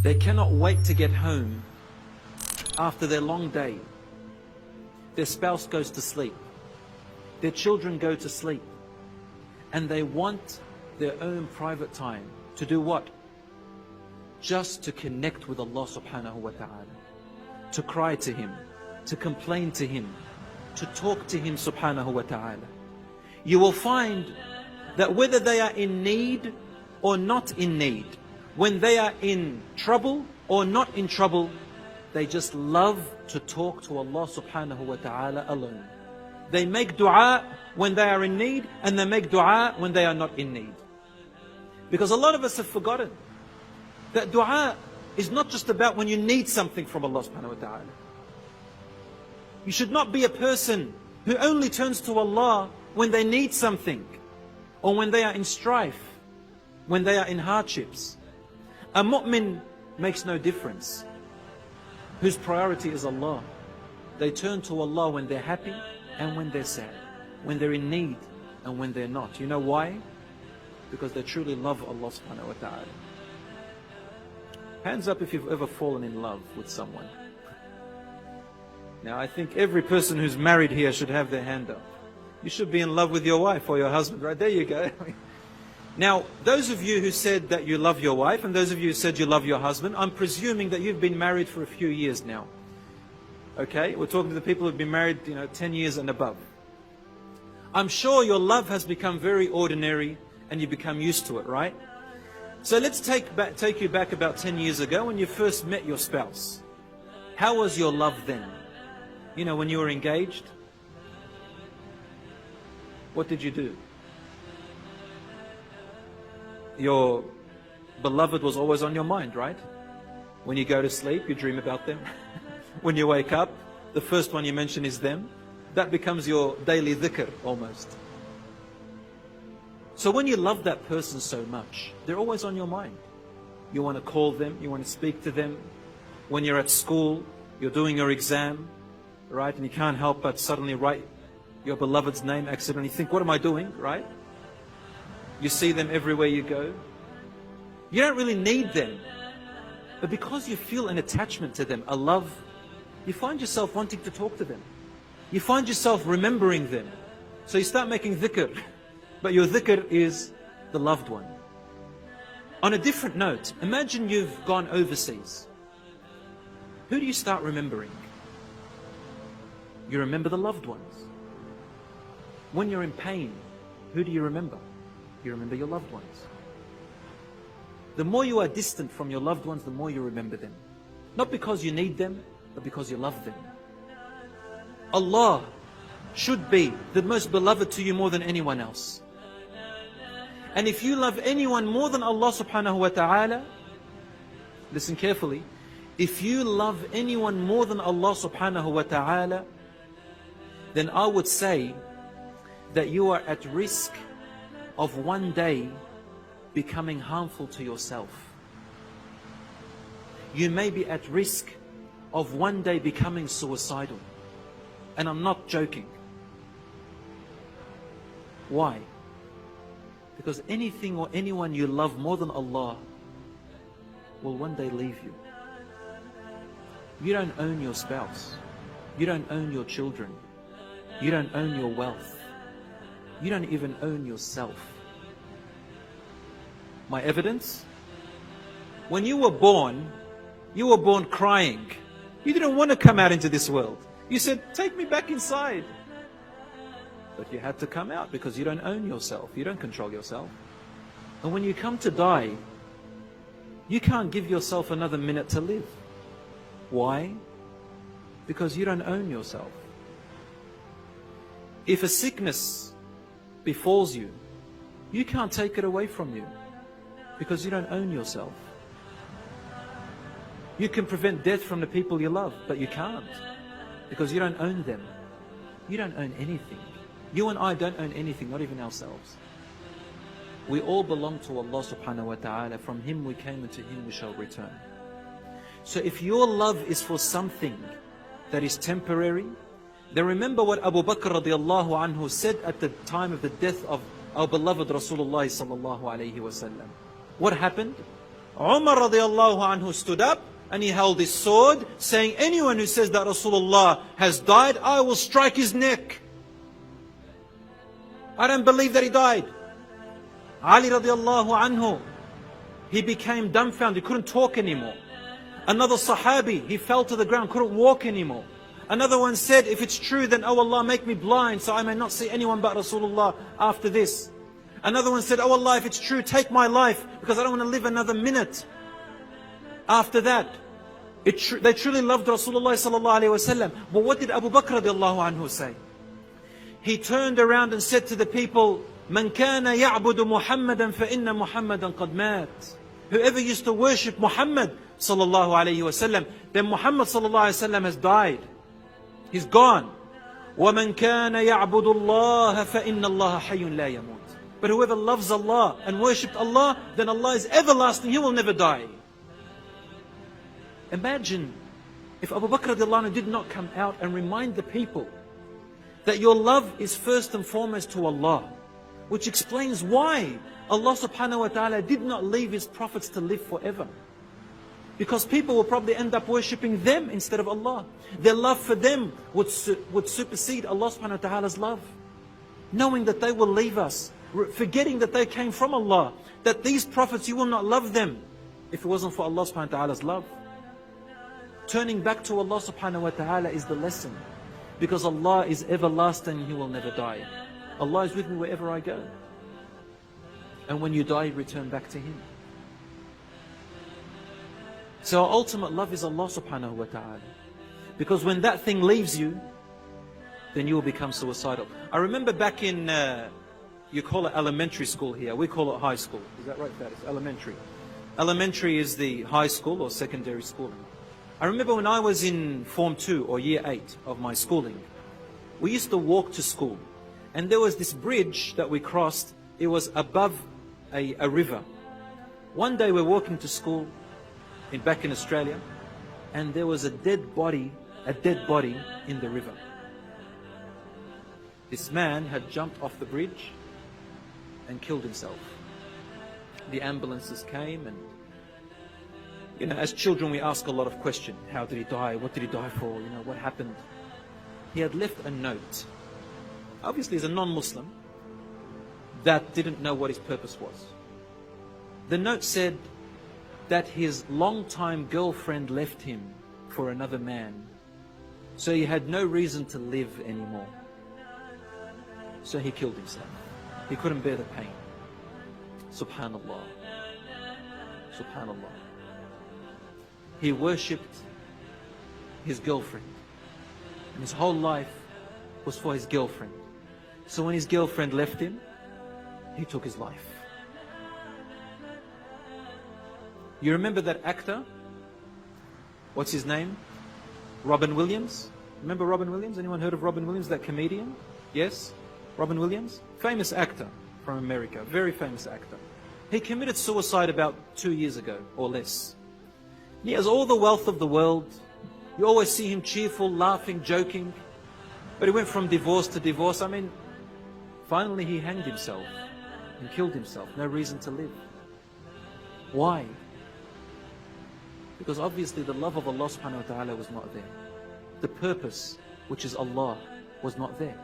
They cannot wait to get home after their long day. Their spouse goes to sleep. Their children go to sleep. And they want their own private time. To do what? Just to connect with Allah subhanahu wa ta'ala. To cry to Him. To complain to Him. To talk to Him subhanahu wa ta'ala. You will find that whether they are in need or not in need, when they are in trouble or not in trouble, they just love to talk to Allah subhanahu wa ta'ala alone. They make dua when they are in need, and they make dua when they are not in need. Because a lot of us have forgotten that dua is not just about when you need something from Allah subhanahu wa ta'ala. You should not be a person who only turns to Allah when they need something, or when they are in strife, when they are in hardships. A mu'min makes no difference. Whose priority is Allah. They turn to Allah when they're happy and when they're sad, when they're in need and when they're not. You know why? Because they truly love Allah subhanahu wa ta'ala. Hands up if you've ever fallen in love with someone. Now I think every person who's married here should have their hand up. You should be in love with your wife or your husband, right? There you go. Now, those of you who said that you love your wife, and those of you who said you love your husband, I'm presuming that you've been married for a few years now. Okay? We're talking to the people who've been married, 10 years and above. I'm sure your love has become very ordinary and you become used to it, right? So let's take you back about 10 years ago when you first met your spouse. How was your love then? When you were engaged? What did you do? Your beloved was always on your mind, right? When you go to sleep, you dream about them. When you wake up, the first one you mention is them. That becomes your daily dhikr almost. So when you love that person so much, they're always on your mind. You want to call them, you want to speak to them. When you're at school, you're doing your exam, right? And you can't help but suddenly write your beloved's name accidentally. Think, what am I doing, right? You see them everywhere you go. You don't really need them. But because you feel an attachment to them, a love, you find yourself wanting to talk to them. You find yourself remembering them. So you start making dhikr. But your dhikr is the loved one. On a different note, imagine you've gone overseas. Who do you start remembering? You remember the loved ones. When you're in pain, who do you remember? You remember your loved ones. The more you are distant from your loved ones, the more you remember them. Not because you need them, but because you love them. Allah should be the most beloved to you more than anyone else. And if you love anyone more than Allah subhanahu wa ta'ala, listen carefully, if you love anyone more than Allah subhanahu wa ta'ala, then I would say that you are at risk of one day becoming harmful to yourself. You may be at risk of one day becoming suicidal. And I'm not joking. Why? Because anything or anyone you love more than Allah will one day leave you. You don't own your spouse. You don't own your children. You don't own your wealth. You don't even own yourself. My evidence? When you were born crying. You didn't want to come out into this world. You said, take me back inside. But you had to come out because you don't own yourself. You don't control yourself. And when you come to die, you can't give yourself another minute to live. Why? Because you don't own yourself. If a sickness befalls you, you can't take it away from you because you don't own yourself. You can prevent death from the people you love, but you can't because you don't own them. You don't own anything. You and I don't own anything, not even ourselves. We all belong to Allah subhanahu wa ta'ala. From Him we came and to Him we shall return. So if your love is for something that is temporary, then remember what Abu Bakr radiallahu anhu said at the time of the death of our beloved Rasulullah sallallahu alayhi wa sallam. What happened? Umar radiallahu anhu stood up and he held his sword, saying, anyone who says that Rasulullah has died, I will strike his neck. I don't believe that he died. Ali radiallahu anhu, he became dumbfounded, he couldn't talk anymore. Another Sahabi, he fell to the ground, couldn't walk anymore. Another one said, if it's true, then oh Allah, make me blind so I may not see anyone but Rasulullah after this. Another one said, oh Allah, if it's true, take my life because I don't want to live another minute after that. They truly loved Rasulullah sallallahu alayhi wa sallam. But what did Abu Bakr radiallahu anhu say? He turned around and said to the people, Man kana ya'budu Muhammadan fa inna Muhammadan qad mat. Whoever used to worship Muhammad sallallahu alayhi wa sallam, then Muhammad sallallahu alayhi wa sallam has died. He's gone. وَمَنْ كَانَ يَعْبُدُ اللَّهَ فَإِنَّ اللَّهَ حَيٌّ لَا يَمُوتُ. But whoever loves Allah and worshipped Allah, then Allah is everlasting, He will never die. Imagine if Abu Bakr radiallahu anhu did not come out and remind the people that your love is first and foremost to Allah, which explains why Allah subhanahu wa ta'ala did not leave His prophets to live forever. Because people will probably end up worshipping them instead of Allah. Their love for them would supersede Allah subhanahu wa ta'ala's love. Knowing that they will leave us, forgetting that they came from Allah, that these prophets, you will not love them if it wasn't for Allah subhanahu wa ta'ala's love. Turning back to Allah subhanahu wa ta'ala is the lesson. Because Allah is everlasting, He will never die. Allah is with me wherever I go. And when you die, you return back to Him. So our ultimate love is Allah subhanahu wa ta'ala. Because when that thing leaves you, then you will become suicidal. I remember back in, you call it elementary school here, we call it high school. Is that right, Faris? Elementary. Elementary is the high school or secondary schooling. I remember when I was in Form 2 or Year 8 of my schooling, we used to walk to school. And there was this bridge that we crossed, it was above a river. One day we're walking to school, back in Australia, and there was a dead body in the river. This man had jumped off the bridge and killed himself. The ambulances came, and you know, as children we ask a lot of questions. How did he die? What did he die for? You know, what happened? He had left a note. Obviously, as a non-Muslim, that didn't know what his purpose was. The note said that his long-time girlfriend left him for another man. So he had no reason to live anymore. So he killed himself. He couldn't bear the pain. Subhanallah. Subhanallah. He worshipped his girlfriend. And his whole life was for his girlfriend. So when his girlfriend left him, he took his life. You remember that actor? What's his name? Robin Williams. Remember Robin Williams? Anyone heard of Robin Williams, that comedian? Yes? Robin Williams? Famous actor from America. Very famous actor. He committed suicide about 2 years ago or less. He has all the wealth of the world. You always see him cheerful, laughing, joking. But he went from divorce to divorce. I mean, finally he hanged himself and killed himself. No reason to live. Why? Because obviously the love of Allah subhanahu wa ta'ala was not there. The purpose, which is Allah, was not there.